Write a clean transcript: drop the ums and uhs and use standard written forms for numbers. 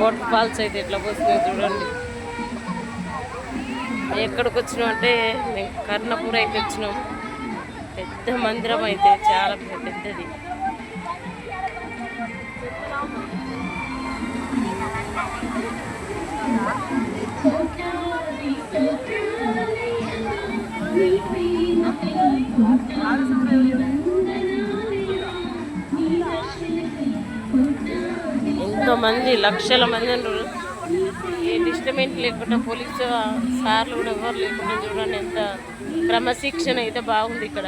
Water falls అయితే ఎట్లా పోస్తున్నాయి చూడండి. ఎక్కడికి వచ్చినాం అంటే మేము కర్ణపూర్ అయితే వచ్చినాం. పెద్ద మందిరం అయితే చాలా పెద్దది. ఎంతోమంది లక్షల మంది ఉన్నారు. ఏ డిస్టర్బెన్స్ లేకుండా పోలీసు సార్లు కూడా ఎవరు లేకుండా చూడండి. ఎంత క్రమశిక్షణ అయితే బాగుంది ఇక్కడ.